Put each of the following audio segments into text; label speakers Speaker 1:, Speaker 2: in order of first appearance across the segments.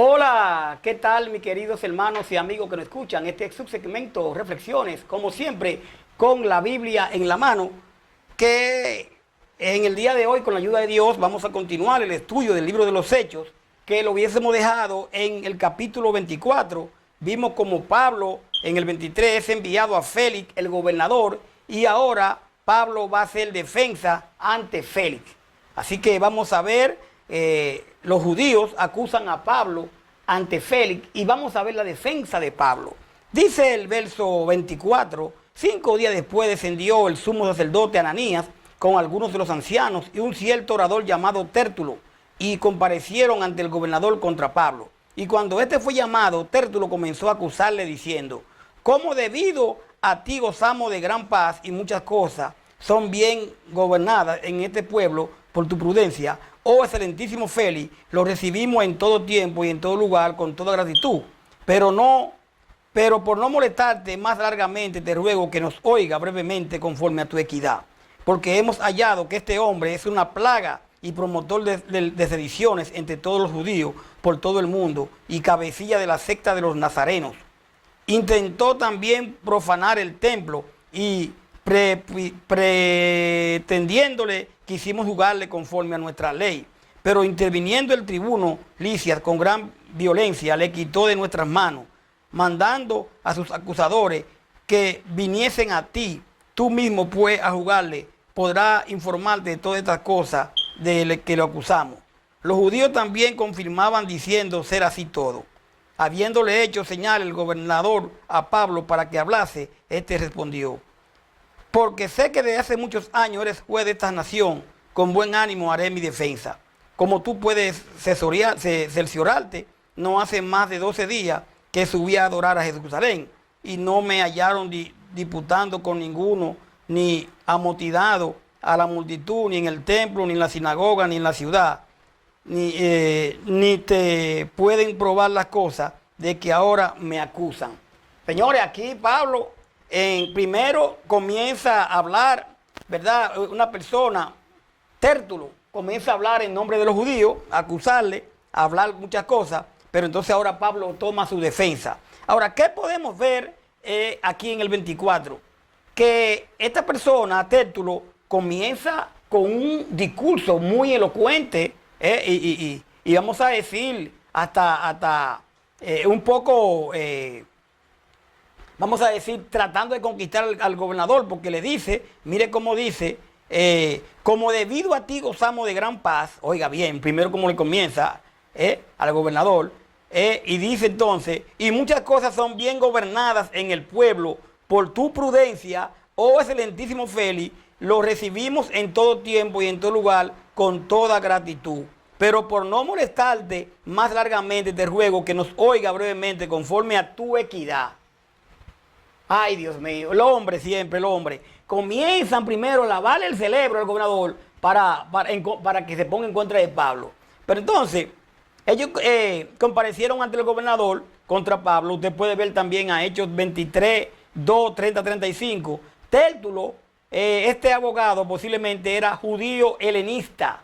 Speaker 1: Hola, ¿qué tal mis queridos hermanos y amigos que nos escuchan? Este subsegmento, Reflexiones, como siempre, con la Biblia en la mano, que en el día de hoy, con la ayuda de Dios, vamos a continuar el estudio del libro de los Hechos, que lo hubiésemos dejado en el capítulo 24. Vimos como Pablo en el 23 es enviado a Félix, el gobernador, y ahora Pablo va a hacer defensa ante Félix. Así que vamos a ver, los judíos acusan a Pablo ante Félix y vamos a ver la defensa de Pablo. Dice el verso 24, 5 días después descendió el sumo sacerdote Ananías con algunos de los ancianos y un cierto orador llamado Tértulo y comparecieron ante el gobernador contra Pablo. Y cuando este fue llamado, Tértulo comenzó a acusarle diciendo: ¿cómo debido a ti gozamos de gran paz y muchas cosas son bien gobernadas en este pueblo por tu prudencia? Oh excelentísimo Félix, lo recibimos en todo tiempo y en todo lugar con toda gratitud. Pero por no molestarte más largamente, te ruego que nos oiga brevemente conforme a tu equidad. Porque hemos hallado que este hombre es una plaga y promotor de sediciones entre todos los judíos por todo el mundo y cabecilla de la secta de los nazarenos. Intentó también profanar el templo y pretendiéndole quisimos juzgarle conforme a nuestra ley. Pero interviniendo el tribuno Licias con gran violencia le quitó de nuestras manos, mandando a sus acusadores que viniesen a ti. Tú mismo pues a juzgarle podrá informarte de todas estas cosas de que lo acusamos. Los judíos también confirmaban diciendo ser así todo. Habiéndole hecho señal el gobernador a Pablo para que hablase, este respondió: porque sé que desde hace muchos años eres juez de esta nación, con buen ánimo haré mi defensa. Como tú puedes cerciorarte, no hace más de 12 días que subí a adorar a Jerusalén, y no me hallaron disputando con ninguno, ni amotinado a la multitud, ni en el templo, ni en la sinagoga, ni en la ciudad. Ni te pueden probar las cosas de que ahora me acusan. Señores, aquí Pablo primero comienza a hablar, ¿verdad? Una persona, Tértulo, comienza a hablar en nombre de los judíos, a acusarle, a hablar muchas cosas, pero entonces ahora Pablo toma su defensa. Ahora, ¿qué podemos ver aquí en el 24? Que esta persona, Tértulo, comienza con un discurso muy elocuente, y vamos a decir hasta un poco, vamos a decir, tratando de conquistar al gobernador, porque le dice, mire cómo dice, como debido a ti gozamos de gran paz. Oiga bien, primero como le comienza al gobernador, y dice entonces, y muchas cosas son bien gobernadas en el pueblo por tu prudencia, oh excelentísimo Félix, lo recibimos en todo tiempo y en todo lugar con toda gratitud. Pero por no molestarte más largamente, te ruego que nos oiga brevemente conforme a tu equidad. Ay, Dios mío, el hombre siempre, el hombre. Comienzan primero a lavarle el cerebro al gobernador para que se ponga en contra de Pablo. Pero entonces, ellos comparecieron ante el gobernador contra Pablo. Usted puede ver también a Hechos 23, 2, 30, 35. Tértulo, este abogado posiblemente era judío helenista.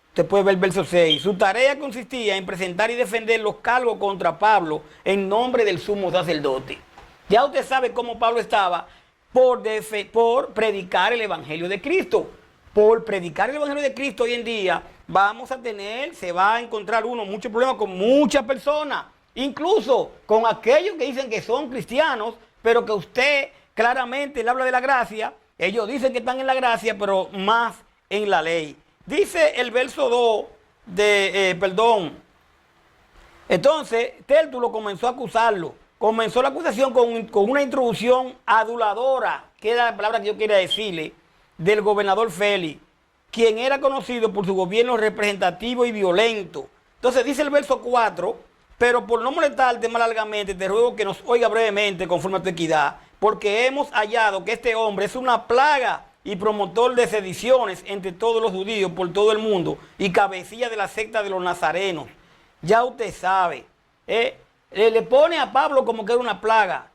Speaker 1: Usted puede ver el verso 6. Su tarea consistía en presentar y defender los cargos contra Pablo en nombre del sumo sacerdote. Ya usted sabe cómo Pablo estaba por predicar el Evangelio de Cristo. Por predicar el Evangelio de Cristo hoy en día se va a encontrar muchos problemas con muchas personas. Incluso con aquellos que dicen que son cristianos, pero que usted claramente le habla de la gracia. Ellos dicen que están en la gracia, pero más en la ley. Dice el verso 2 entonces Tértulo comenzó a acusarlo. Comenzó la acusación con una introducción aduladora, que era la palabra que yo quería decirle, del gobernador Félix, quien era conocido por su gobierno representativo y violento. Entonces dice el verso 4, pero por no molestarte más largamente, te ruego que nos oiga brevemente conforme a tu equidad, porque hemos hallado que este hombre es una plaga y promotor de sediciones entre todos los judíos por todo el mundo y cabecilla de la secta de los nazarenos. Ya usted sabe, le pone a Pablo como que era una plaga,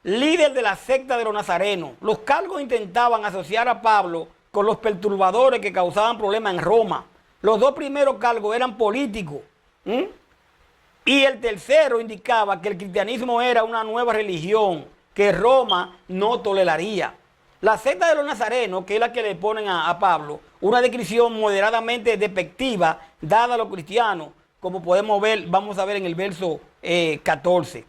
Speaker 1: líder de la secta de los nazarenos. Los cargos intentaban asociar a Pablo con los perturbadores que causaban problemas en Roma. Los dos primeros cargos eran políticos. Y el tercero indicaba que el cristianismo era una nueva religión que Roma no toleraría. La secta de los nazarenos, que es la que le ponen a Pablo, una descripción moderadamente despectiva dada a los cristianos, como podemos ver, vamos a ver en el verso 14.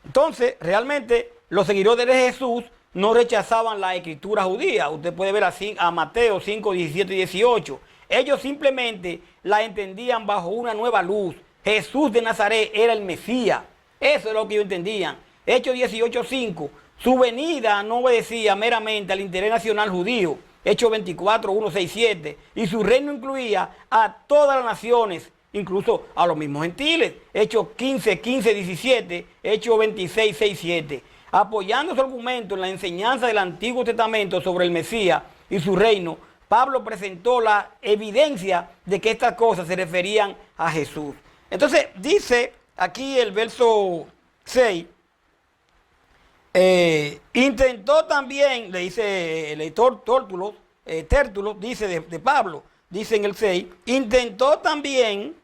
Speaker 1: Entonces, realmente, los seguidores de Jesús no rechazaban la escritura judía. Usted puede ver a Mateo 5, 17 y 18. Ellos simplemente la entendían bajo una nueva luz. Jesús de Nazaret era el Mesías. Eso es lo que ellos entendían. Hechos 18, 5. Su venida no obedecía meramente al interés nacional judío. Hechos 24, 1, 6, 7. Y su reino incluía a todas las naciones, incluso a los mismos gentiles. Hechos 15, 15, 17. Hechos 26, 6, 7. Apoyando su argumento en la enseñanza del Antiguo Testamento sobre el Mesías y su reino, Pablo presentó la evidencia de que estas cosas se referían a Jesús. Entonces, dice aquí el verso 6, intentó también, le dice el editor Tértulo, dice de Pablo, dice en el 6, intentó también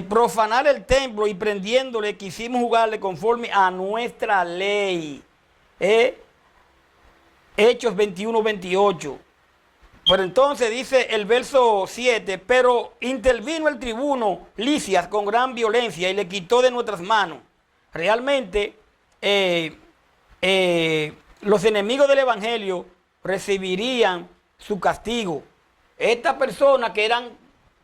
Speaker 1: profanar el templo y prendiéndole quisimos jugarle conforme a nuestra ley. Hechos 21, 28. Pero entonces dice el verso 7, pero intervino el tribuno Lisias con gran violencia y le quitó de nuestras manos. Realmente los enemigos del evangelio recibirían su castigo. Estas personas que eran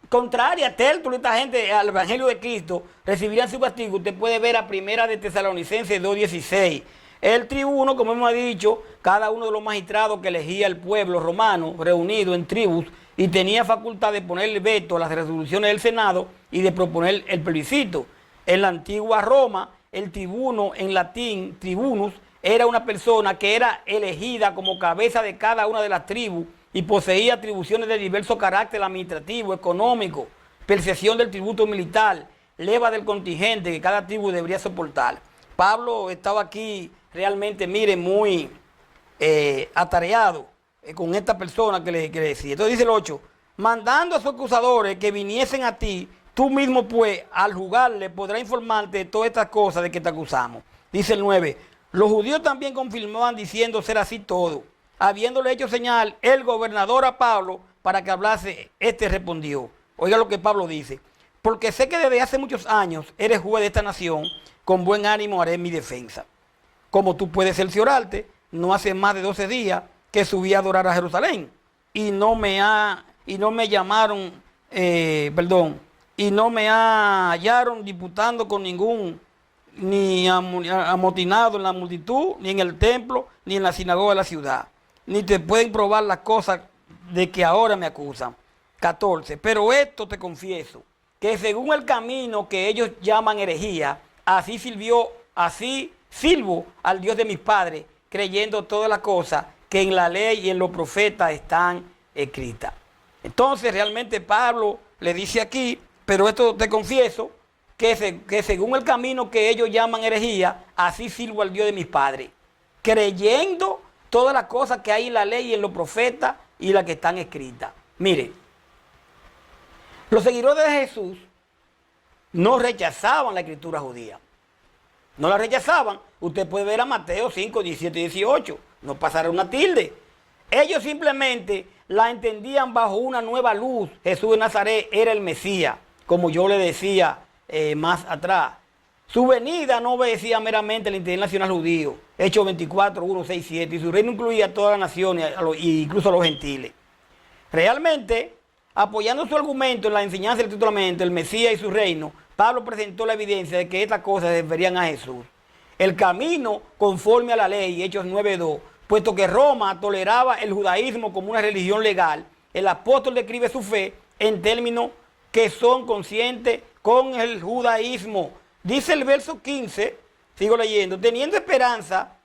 Speaker 1: contrarias, Tértulo y esta gente al evangelio de Cristo, recibirían su castigo. Usted puede ver a Primera de Tesalonicenses 2:16. El tribuno, como hemos dicho, cada uno de los magistrados que elegía el pueblo romano, reunido en tribus, y tenía facultad de ponerle veto a las resoluciones del Senado y de proponer el plebiscito. En la antigua Roma, el tribuno, en latín, tribunus, era una persona que era elegida como cabeza de cada una de las tribus y poseía atribuciones de diversos carácter administrativo, económico, percepción del tributo militar, leva del contingente que cada tribu debería soportar. Pablo estaba aquí realmente, mire, muy atareado con esta persona que le decía. Entonces dice el 8, mandando a sus acusadores que viniesen a ti, tú mismo pues al juzgarle podrás informarte de todas estas cosas de que te acusamos. Dice el 9, los judíos también confirmaban diciendo ser así todo. Habiéndole hecho señal el gobernador a Pablo para que hablase, este respondió. Oiga lo que Pablo dice, porque sé que desde hace muchos años eres juez de esta nación, con buen ánimo haré mi defensa. Como tú puedes cerciorarte, no hace más de 12 días que subí a adorar a Jerusalén y no me hallaron disputando con ningún, ni amotinado en la multitud, ni en el templo, ni en la sinagoga de la ciudad. Ni te pueden probar las cosas de que ahora me acusan. 14. Pero esto te confieso, que según el camino que ellos llaman herejía, así sirvo al Dios de mis padres, creyendo todas las cosas que en la ley y en los profetas están escritas. Entonces realmente Pablo le dice aquí, pero esto te confieso, que según el camino que ellos llaman herejía, así sirvo al Dios de mis padres, creyendo todas las cosas que hay en la ley y en los profetas y las que están escritas. Mire, los seguidores de Jesús no rechazaban la escritura judía. No la rechazaban. Usted puede ver a Mateo 5, 17 y 18. No pasará una tilde. Ellos simplemente la entendían bajo una nueva luz. Jesús de Nazaret era el Mesías, como yo le decía más atrás. Su venida no obedecía meramente al interés nacional judío. Hechos 24, 1, 6, 7. Y su reino incluía a todas las naciones, incluso a los gentiles. Realmente, apoyando su argumento en la enseñanza del titulamiento, el Mesías y su reino, Pablo presentó la evidencia de que estas cosas se referían a Jesús. El camino conforme a la ley, Hechos 9:2, puesto que Roma toleraba el judaísmo como una religión legal, el apóstol describe su fe en términos que son conscientes con el judaísmo. Dice el verso 15, sigo leyendo, teniendo esperanza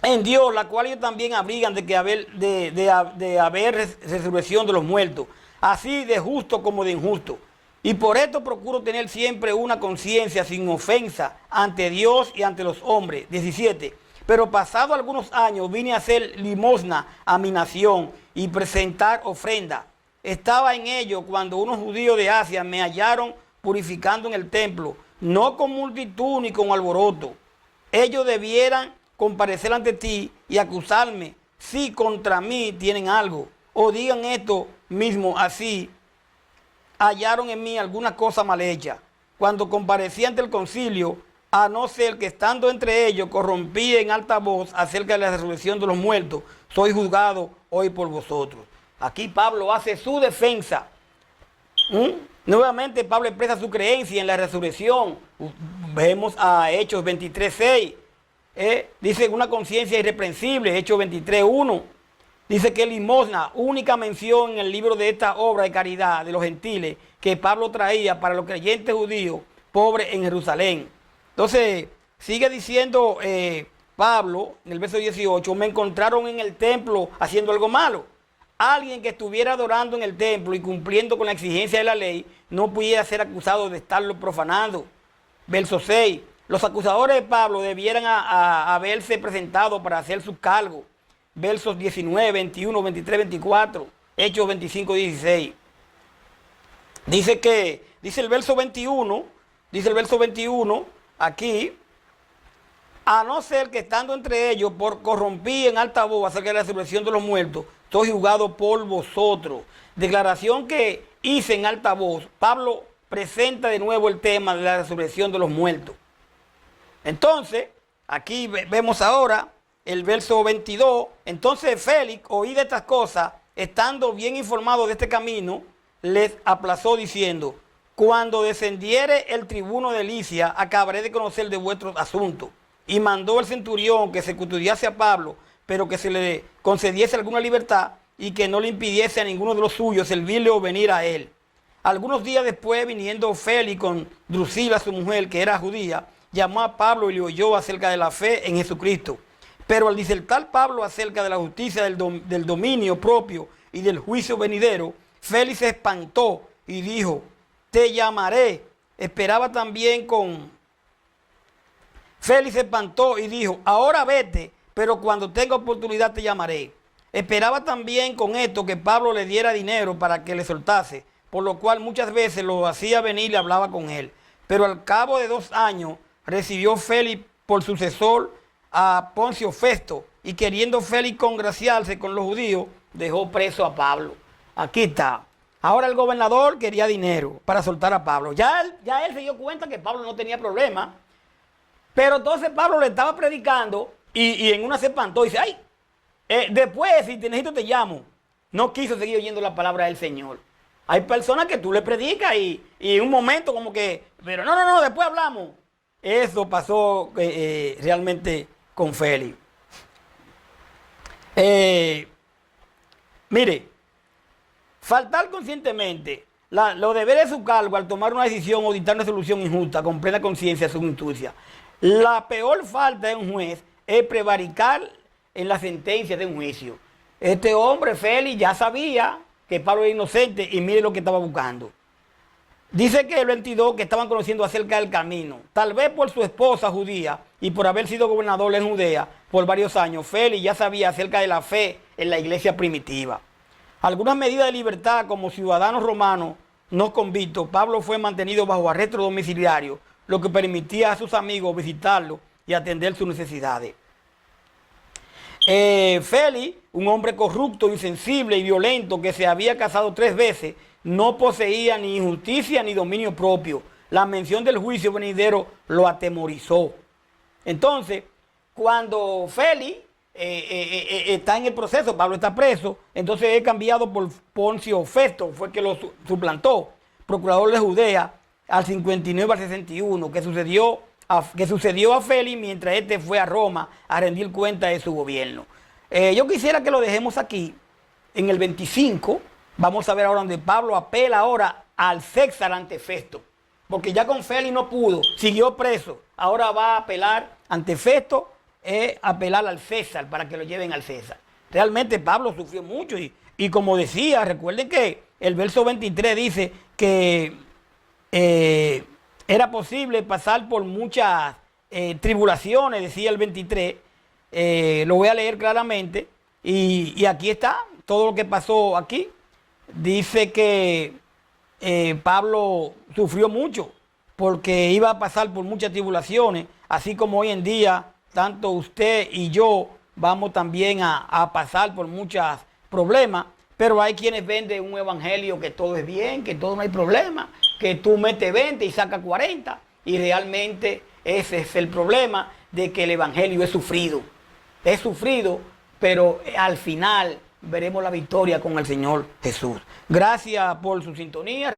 Speaker 1: en Dios, la cual ellos también abrigan de haber resurrección de los muertos, así de justo como de injusto. Y por esto procuro tener siempre una conciencia sin ofensa ante Dios y ante los hombres. 17. Pero pasado algunos años vine a hacer limosna a mi nación y presentar ofrenda. Estaba en ello cuando unos judíos de Asia me hallaron purificando en el templo, no con multitud ni con alboroto. Ellos debieran comparecer ante ti y acusarme si contra mí tienen algo, o digan esto mismo así, hallaron en mí alguna cosa mal hecha. Cuando comparecí ante el concilio, a no ser que estando entre ellos corrompí en alta voz acerca de la resurrección de los muertos, soy juzgado hoy por vosotros. Aquí Pablo hace su defensa. Nuevamente Pablo expresa su creencia en la resurrección. Vemos a Hechos 23:6. Dice una conciencia irreprensible, Hechos 23:1. Dice que limosna, única mención en el libro de esta obra de caridad de los gentiles que Pablo traía para los creyentes judíos pobres en Jerusalén. Entonces, sigue diciendo Pablo en el verso 18, me encontraron en el templo haciendo algo malo. Alguien que estuviera adorando en el templo y cumpliendo con la exigencia de la ley no pudiera ser acusado de estarlo profanando. Verso 6, los acusadores de Pablo debieran haberse presentado para hacer su cargo. Versos 19, 21, 23, 24, Hechos 25, 16. Dice el verso 21, aquí, a no ser que estando entre ellos por corrompí en alta voz acerca de la resurrección de los muertos, soy juzgado por vosotros. Declaración que hice en alta voz. Pablo presenta de nuevo el tema de la resurrección de los muertos. Entonces, aquí vemos ahora el verso 22. Entonces Félix, oí de estas cosas, estando bien informado de este camino, les aplazó diciendo, cuando descendiere el tribuno de Licia, acabaré de conocer de vuestros asuntos. Y mandó el centurión que se custodiase a Pablo, pero que se le concediese alguna libertad y que no le impidiese a ninguno de los suyos servirle o venir a él. Algunos días después, viniendo Félix con Drusila, su mujer, que era judía, llamó a Pablo y le oyó acerca de la fe en Jesucristo. Pero al disertar Pablo acerca de la justicia del dominio propio y del juicio venidero, Félix se espantó y dijo, te llamaré. Félix se espantó y dijo, ahora vete, pero cuando tenga oportunidad te llamaré. Esperaba también con esto que Pablo le diera dinero para que le soltase, por lo cual muchas veces lo hacía venir y hablaba con él. Pero al cabo de 2 años recibió Félix por sucesor a Poncio Festo, y queriendo Félix congraciarse con los judíos, dejó preso a Pablo. Aquí está. Ahora el gobernador quería dinero para soltar a Pablo. Ya él se dio cuenta que Pablo no tenía problema. Pero entonces Pablo le estaba predicando y en una se espantó y dice, ay, después si te necesito te llamo. No quiso seguir oyendo la palabra del Señor. Hay personas que tú le predicas y en un momento como que, pero no, después hablamos. Eso pasó realmente con Félix. Mire, faltar conscientemente los deberes de su cargo al tomar una decisión o dictar una solución injusta con plena conciencia de su injusticia. La peor falta de un juez es prevaricar en la sentencia de un juicio. Este hombre, Félix, ya sabía que Pablo era inocente y mire lo que estaba buscando. Dice que el 22 que estaban conociendo acerca del camino. Tal vez por su esposa judía y por haber sido gobernador en Judea por varios años, Félix ya sabía acerca de la fe en la iglesia primitiva. Algunas medidas de libertad como ciudadanos romanos no convictos, Pablo fue mantenido bajo arresto domiciliario, lo que permitía a sus amigos visitarlo y atender sus necesidades. Félix, un hombre corrupto, insensible y violento que se había casado 3 veces, no poseía ni justicia ni dominio propio. La mención del juicio venidero lo atemorizó. Entonces, cuando Félix está en el proceso, Pablo está preso, entonces es cambiado por Poncio Festo, fue que lo suplantó, procurador de Judea, al 59 al 61, que sucedió a Félix mientras este fue a Roma a rendir cuenta de su gobierno. Yo quisiera que lo dejemos aquí, en el 25, vamos a ver ahora donde Pablo apela ahora al César ante Festo, porque ya con Félix no pudo, siguió preso, ahora va a apelar ante Festo, apelar al César para que lo lleven al César. Realmente Pablo sufrió mucho y como decía, recuerden que el verso 23 dice que era posible pasar por muchas tribulaciones, decía el 23, lo voy a leer claramente, y aquí está todo lo que pasó aquí. Dice que Pablo sufrió mucho porque iba a pasar por muchas tribulaciones, así como hoy en día, tanto usted y yo vamos también a pasar por muchos problemas, pero hay quienes venden un evangelio que todo es bien, que todo no hay problema, que tú metes 20 y sacas 40, y realmente ese es el problema de que el evangelio es sufrido, pero al final veremos la victoria con el Señor Jesús. Gracias por su sintonía.